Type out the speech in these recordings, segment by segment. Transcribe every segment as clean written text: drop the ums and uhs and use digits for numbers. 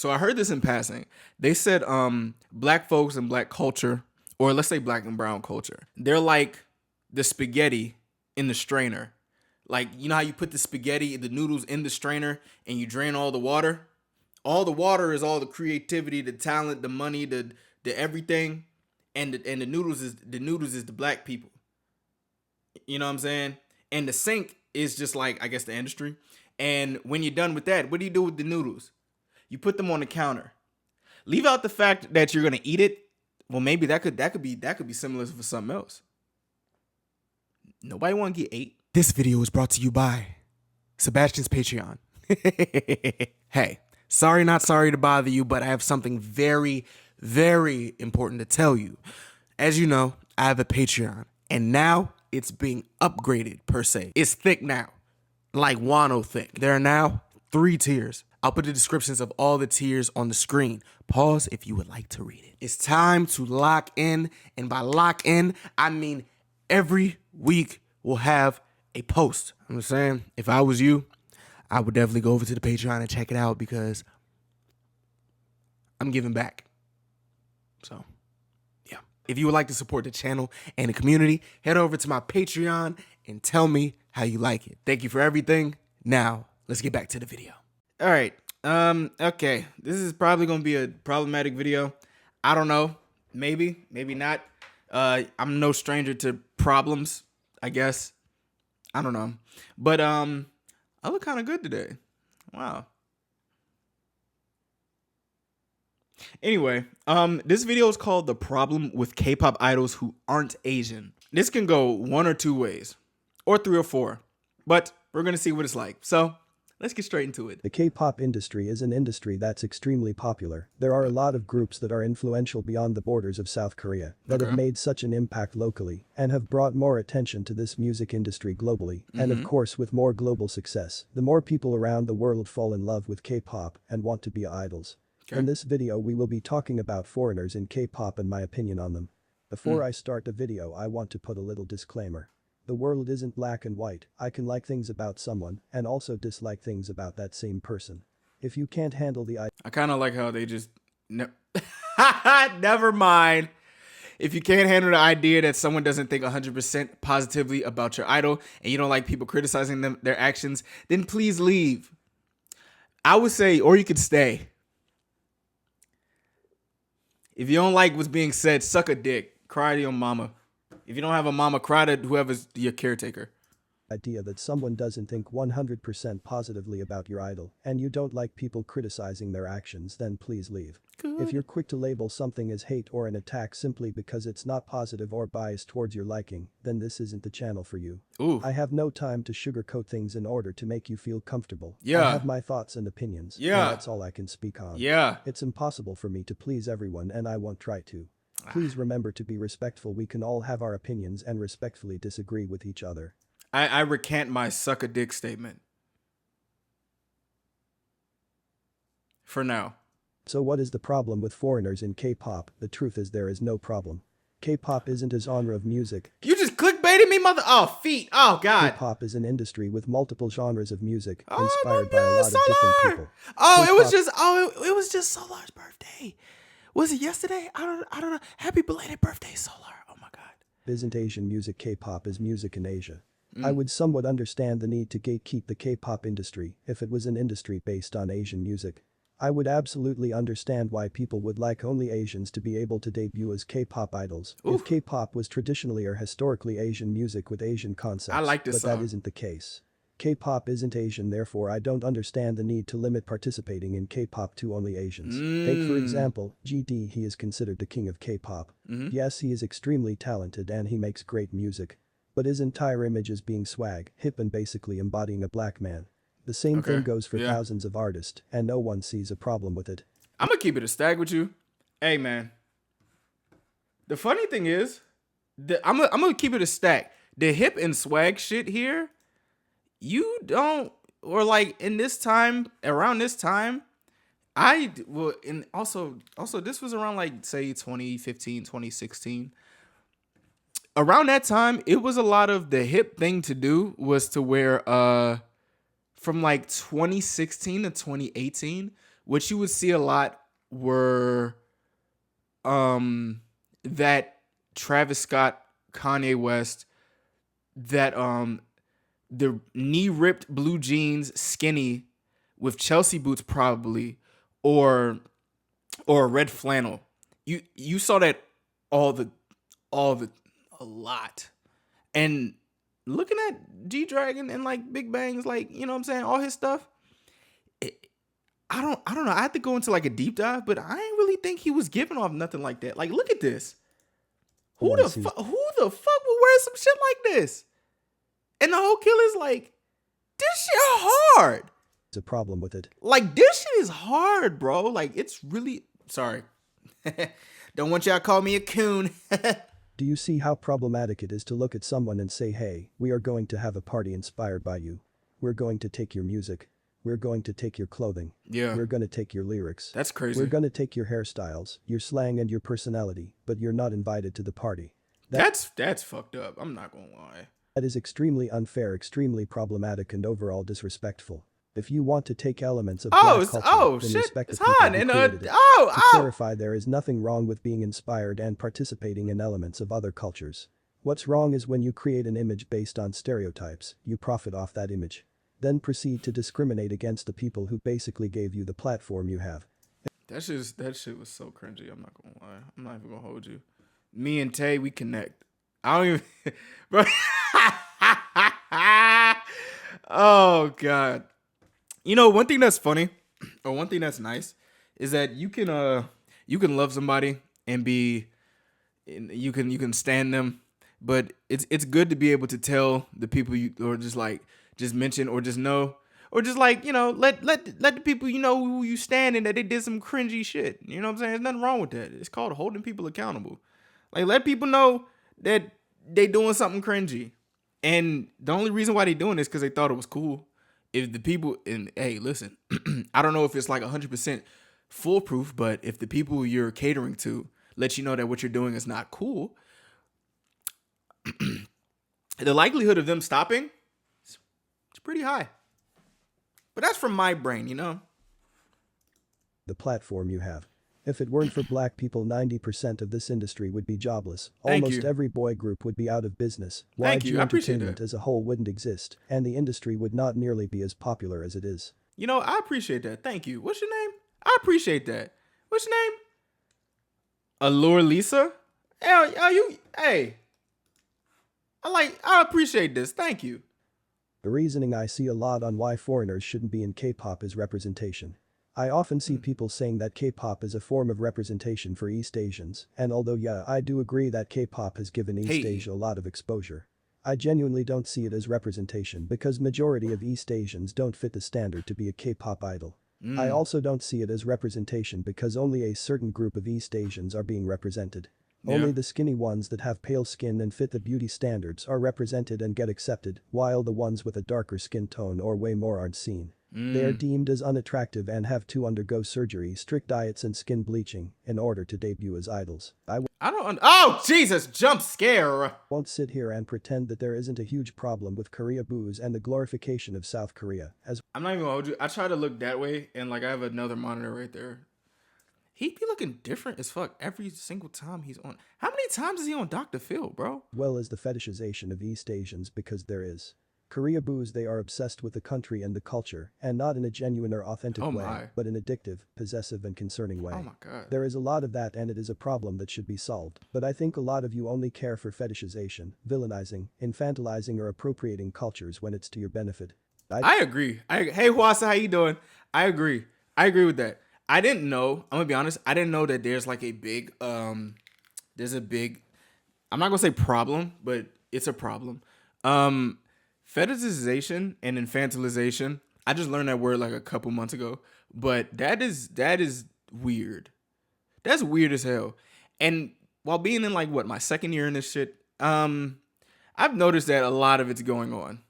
So I heard this in passing. They said black folks and black culture, or let's say black and brown culture, they're like the spaghetti in the strainer. Like, you know how you put the spaghetti, the noodles in the strainer and you drain all the water? All the water is all the creativity, the talent, the money, the everything. And the noodles is the black people. You know what I'm saying? And the sink is just like, I guess, the industry. And when you're done with that, what do you do with the noodles? You put them on the counter. Leave out the fact that you're gonna eat it. Well, maybe that could be similar for something else. Nobody want to get ate. This video is brought to you by Sebastian's Patreon. Hey, not sorry to bother you, but I have something very, very important to tell you. As you know, I have a Patreon, and now it's being upgraded per se. It's thick now, like Wano thick. There are now 3 tiers. I'll put the descriptions of all the tiers on the screen. Pause if you would like to read it. It's time to lock in, and by lock in, I mean every week we'll have a post. I'm just saying, if I was you, I would definitely go over to the Patreon and check it out because I'm giving back. So, yeah. If you would like to support the channel and the community, head over to my Patreon and tell me how you like it. Thank you for everything. Now, let's get back to the video. All right. Okay. This is probably going to be a problematic video. I don't know. Maybe not. I'm no stranger to problems, I guess. I don't know. But I look kind of good today. Wow. Anyway, this video is called The Problem with K-pop Idols Who Aren't Asian. This can go 1 or 2 ways, or 3 or 4, but we're going to see what it's like. So let's get straight into it. The K-pop industry is an industry that's extremely popular. There are a lot of groups that are influential beyond the borders of South Korea that have made such an impact locally and have brought more attention to this music industry globally. And of course, with more global success, the more people around the world fall in love with K-pop and want to be idols. In this video, we will be talking about foreigners in K-pop and my opinion on them. Before I start the video, I want to put a little disclaimer. The world isn't black and white. I can like things about someone and also dislike things about that same person. If you can't handle the I kind of like how they just never mind. If you can't handle the idea that someone doesn't think 100% positively about your idol and you don't like people criticizing them, their actions, then please leave. I would say, or you could stay. If you don't like what's being said, suck a dick. Cry to your mama. If you don't have a mama, cry to whoever's your caretaker. Idea that someone doesn't think 100% positively about your idol and you don't like people criticizing their actions, then please leave. Good. If you're quick to label something as hate or an attack simply because it's not positive or biased towards your liking, then this isn't the channel for you. Ooh. I have no time to sugarcoat things in order to make you feel comfortable. Yeah. I have my thoughts and opinions. Yeah. And that's all I can speak on. Yeah. It's impossible for me to please everyone and I won't try to. Please remember to be respectful. We can all have our opinions and respectfully disagree with each other. I recant my suck a dick statement. For now. So what is the problem with foreigners in K-pop? The truth is there is no problem. K-pop isn't a genre of music. You just clickbaited me, mother. Oh, feet. Oh, God. K-pop is an industry with multiple genres of music Oh, inspired my by a God, lot of different Solar. people. Oh, K-pop- it was just Solar's birthday. Was it yesterday? I don't know. Happy belated birthday, Solar. Oh my God. Isn't Asian music. K-pop is music in Asia. I would somewhat understand the need to gatekeep the K-pop industry if it was an industry based on Asian music. I would absolutely understand why people would like only Asians to be able to debut as K-pop idols. Oof. If K-pop was traditionally or historically Asian music with Asian concepts. I like this but that song. isn't the case. K-pop isn't Asian, therefore I don't understand the need to limit participating in K-pop to only Asians. Take for example, GD. He is considered the king of K-pop. Yes, he is extremely talented and he makes great music. But his entire image is being swag, hip and basically embodying a black man. The same thing goes for thousands of artists, and no one sees a problem with it. I'm gonna keep it a stack with you. Hey, man. The funny thing is, I'm gonna keep it a stack. The hip and swag shit here, you don't, or like in this time, around this time, and also this was around like say 2015, 2016. Around that time, it was a lot of the hip thing to do was to wear from like 2016 to 2018 what you would see a lot were that Travis Scott, Kanye West, that the knee ripped blue jeans, skinny, with Chelsea boots probably, or a red flannel. You saw that all the all the a lot. And looking at G Dragon and like Big Bang's, like, you know what I'm saying, all his stuff, I don't know. I had to go into like a deep dive, but I ain't really think he was giving off nothing like that. Like, look at this. Who the fuck would wear some shit like this? And the whole killer's like, this shit hard. It's a problem with it. Like, this shit is hard, bro. Like, it's really, sorry. Don't want y'all to call me a coon. Do you see how problematic it is to look at someone and say, hey, we are going to have a party inspired by you. We're going to take your music. We're going to take your clothing. Yeah. We're going to take your lyrics. That's crazy. We're going to take your hairstyles, your slang, and your personality, but you're not invited to the party. That's fucked up. I'm not going to lie. That is extremely unfair, extremely problematic, and overall disrespectful. If you want to take elements of black culture, then respect the people who created it. To clarify, there is nothing wrong with being inspired and participating in elements of other cultures. What's wrong is when you create an image based on stereotypes, you profit off that image. Then proceed to discriminate against the people who basically gave you the platform you have. That shit was so cringy. I'm not gonna lie. I'm not even gonna hold you. Me and Tay, we connect. I don't even, bro. Oh God. You know, one thing that's funny, or one thing that's nice, is that you can love somebody and you can stand them, but it's good to be able to tell the people you, or just mention, or just know, or just like, you know, let the people you know who you stand in, that they did some cringy shit. You know what I'm saying? There's nothing wrong with that. It's called holding people accountable. Like, let people know that they doing something cringy. And the only reason why they doing this because they thought it was cool. If the people, and hey, listen, I don't know if it's like 100% foolproof, but if the people you're catering to let you know that what you're doing is not cool, the likelihood of them stopping, it's pretty high. But that's from my brain, you know? The platform you have. If it weren't for black people, 90% of this industry would be jobless. Thank Almost you. every boy group would be out of business. Thank you. YG I appreciate entertainment that. as a whole wouldn't exist, and the industry would not nearly be as popular as it is. You know, I appreciate that. Thank you. What's your name? I appreciate that. What's your name? Allure Lisa? Hey. I appreciate this. Thank you. The reasoning I see a lot on why foreigners shouldn't be in K-pop is representation. I often see people saying that K-pop is a form of representation for East Asians, and although yeah, I do agree that K-pop has given East Asia a lot of exposure, I genuinely don't see it as representation because majority of East Asians don't fit the standard to be a K-pop idol. I also don't see it as representation because only a certain group of East Asians are being represented. Only the skinny ones that have pale skin and fit the beauty standards are represented and get accepted, while the ones with a darker skin tone or way more aren't seen. They are deemed as unattractive and have to undergo surgery, strict diets and skin bleaching in order to debut as idols. Oh, Jesus, jump scare. Won't sit here and pretend that there isn't a huge problem with Korea boos and the glorification of South Korea, as I'm not even gonna hold you. I try to look that way, and like I have another monitor right there. He'd be looking different as fuck every single time he's on. How many times is he on Dr. Phil, bro? well as the fetishization of East Asians, because there is. Korea boos, they are obsessed with the country and the culture, and not in a genuine or authentic way, but an addictive, possessive and concerning way. Oh my God. There is a lot of that and it is a problem that should be solved, but I think a lot of you only care for fetishization, villainizing, infantilizing or appropriating cultures when it's to your benefit. I agree. Hey Huasa, how you doing? I agree with that. I didn't know, I'm gonna be honest, I didn't know that there's like a big, I'm not gonna say problem, but it's a problem. Fetishization and infantilization. I just learned that word like a couple months ago, but that is weird. That's weird as hell. And while being in like my second year in this shit, I've noticed that a lot of it's going on.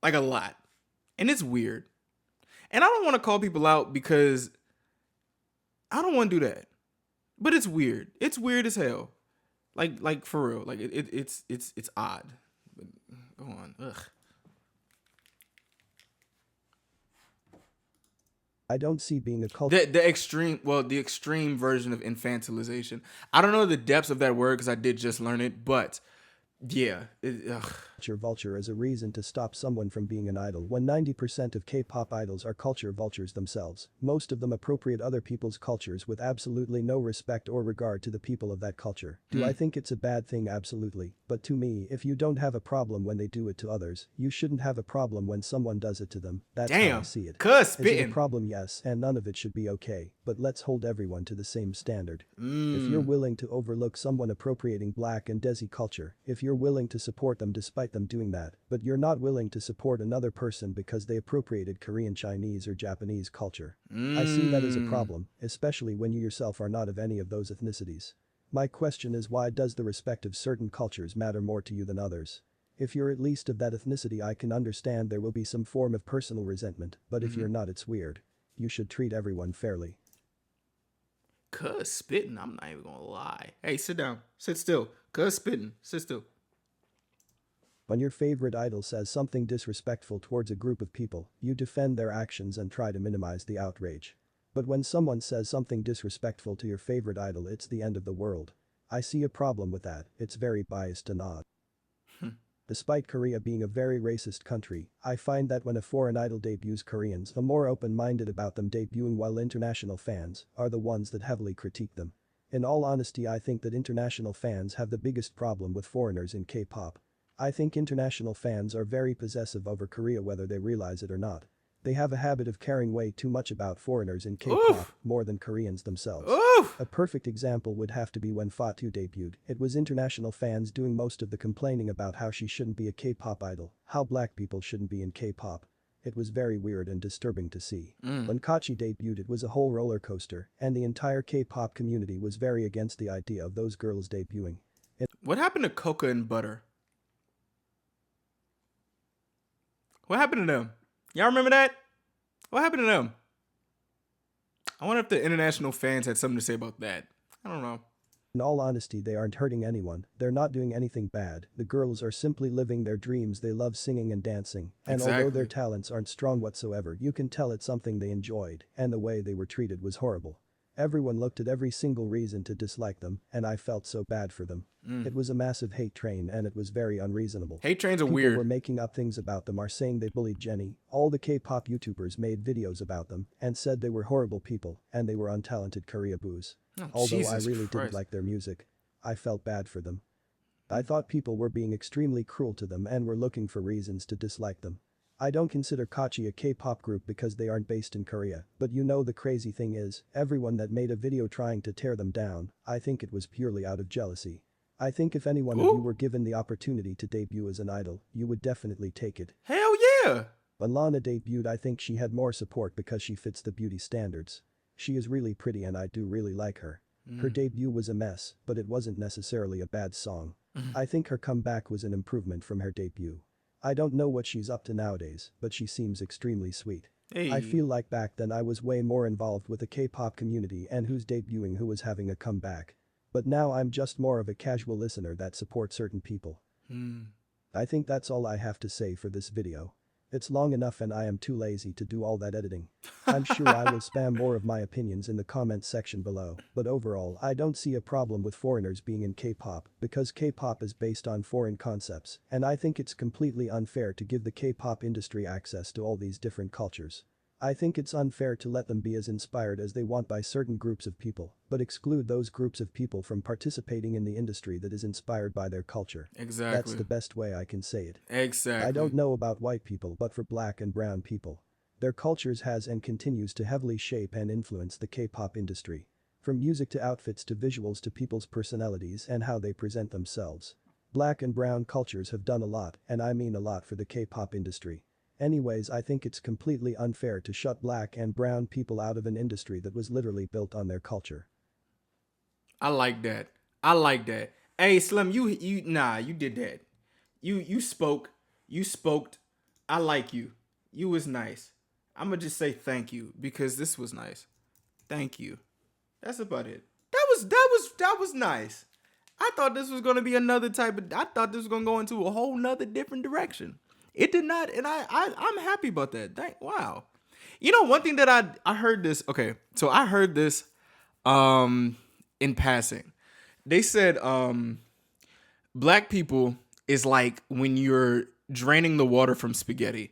Like a lot. And it's weird. And I don't want to call people out because I don't want to do that. But it's weird. It's weird as hell. Like for real. Like it's odd. But go on. Ugh. I don't see being a culture. The extreme version of infantilization. I don't know the depths of that word because I did just learn it, but yeah, Culture vulture as a reason to stop someone from being an idol when 90% of K-pop idols are culture vultures themselves. Most of them appropriate other people's cultures with absolutely no respect or regard to the people of that culture. Do I think it's a bad thing? Absolutely. But to me, if you don't have a problem when they do it to others, you shouldn't have a problem when someone does it to them. That's how I damn, see it. cuz Is it a spitting. problem? Yes, and none of it should be okay, but let's hold everyone to the same standard. If Mm. you're willing to overlook someone appropriating black and desi culture, if you're willing to support them despite them doing that, but you're not willing to support another person because they appropriated Korean, Chinese or Japanese culture. I see that as a problem, especially when you yourself are not of any of those ethnicities. My question is, why does the respect of certain cultures matter more to you than others? If you're at least of that ethnicity, I can understand there will be some form of personal resentment, but if you're not, it's weird. You should treat everyone fairly. Cuz spitting, I'm not even gonna lie. Hey, sit down. Sit still. Cuz spitting. Sit still. When your favorite idol says something disrespectful towards a group of people, you defend their actions and try to minimize the outrage. But when someone says something disrespectful to your favorite idol, it's the end of the world. I see a problem with that. It's very biased and odd. Despite Korea being a very racist country, I find that when a foreign idol debuts, Koreans are more open-minded about them debuting, while international fans are the ones that heavily critique them. In all honesty, I think that international fans have the biggest problem with foreigners in K-pop. I think international fans are very possessive over Korea whether they realize it or not. They have a habit of caring way too much about foreigners in K-pop more than Koreans themselves. Oof. A perfect example would have to be when Fatu debuted. It was international fans doing most of the complaining about how she shouldn't be a K-pop idol, how black people shouldn't be in K-pop. It was very weird and disturbing to see. When Kachi debuted, it was a whole roller coaster, and the entire K-pop community was very against the idea of those girls debuting. What happened to Coca and Butter? What happened to them? Y'all remember that? What happened to them? I wonder if the international fans had something to say about that. I don't know. In all honesty, they aren't hurting anyone, they're not doing anything bad, the girls are simply living their dreams. They love singing and dancing, and although their Exactly. talents aren't strong whatsoever, you can tell it's something they enjoyed, and the way they were treated was horrible. Everyone looked at every single reason to dislike them, and I felt so bad for them. It was a massive hate train and it was very unreasonable. Hate trains are People weird. were making up things about them, are saying they bullied Jennie. All the K-pop YouTubers made videos about them and said they were horrible people and they were untalented Korea boos. Oh, Although I Jesus really Christ. didn't like their music. I felt bad for them. I thought people were being extremely cruel to them and were looking for reasons to dislike them. I don't consider Kachi a K-pop group because they aren't based in Korea, but you know the crazy thing is, everyone that made a video trying to tear them down, I think it was purely out of jealousy. I think if any one of you were given the opportunity to debut as an idol, you would definitely take it. Hell yeah. When Lana debuted, I think she had more support because she fits the beauty standards. She is really pretty and I do really like her. Her debut was a mess, but it wasn't necessarily a bad song. I think her comeback was an improvement from her debut. I don't know what she's up to nowadays, but she seems extremely sweet. Hey. I feel like back then I was way more involved with the K-pop community and who's debuting, who was having a comeback. But now I'm just more of a casual listener that supports certain people. I think that's all I have to say for this video. It's long enough and I am too lazy to do all that editing. I'm sure I will spam more of my opinions in the comments section below, but overall I don't see a problem with foreigners being in K-pop because K-pop is based on foreign concepts and I think it's completely unfair to give the K-pop industry access to all these different cultures. I think it's unfair to let them be as inspired as they want by certain groups of people, but exclude those groups of people from participating in the industry that is inspired by their culture. Exactly. That's the best way I can say it. Exactly. I don't know about white people, but for black and brown people, their cultures has and continues to heavily shape and influence the K-pop industry. From music to outfits to visuals to people's personalities and how they present themselves. Black and brown cultures have done a lot, and I mean a lot, for the K-pop industry. Anyways, I think it's completely unfair to shut black and brown people out of an industry that was literally built on their culture. I like that. I like that. Hey Slim, you did that. You spoke. You spoke. I like you. You was nice. I'm gonna just say thank you because this was nice. Thank you. That's about it. That was nice. I thought this was gonna be another type of. I thought this was gonna go into a whole nother different direction. It did not, and I'm happy about that. Wow. You know, one thing that I heard this. Okay, so I heard this in passing. They said black people is like when you're draining the water from spaghetti.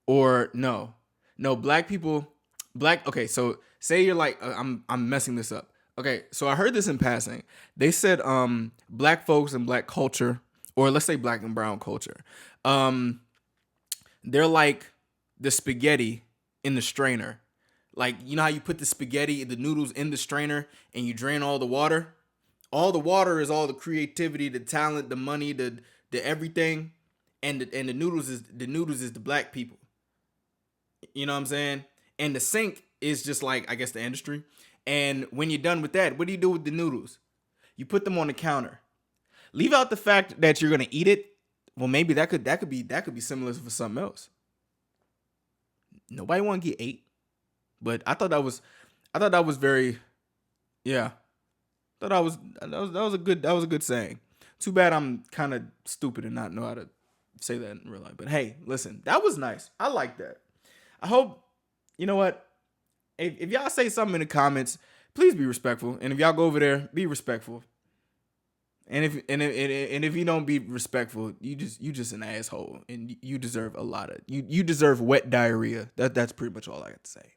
Or no, black people, okay, so say you're like I'm messing this up. Okay, so I heard this in passing. They said black folks and black culture, or let's say black and brown culture, um they're like the spaghetti in the strainer. Like, you know how you put the spaghetti, the noodles in the strainer and you drain all the water? All the water is all the creativity, the talent, the money, the everything, and the noodles is the black people. You know what I'm saying? And the sink is just like, I guess, the industry. And when you're done with that, what do you do with the noodles? You put them on the counter. Leave out the fact that you're gonna eat it. Well, maybe that could be similar for something else. Nobody want to get ate, but I thought that was very, yeah. That was a good saying. Too bad I'm kind of stupid and not know how to say that in real life. But hey, listen, that was nice. I like that. I hope, you know what? If y'all say something in the comments, please be respectful. And if y'all go over there, be respectful. And if you don't be respectful, you just an asshole, and you deserve a lot of you deserve wet diarrhea. That's pretty much all I got to say.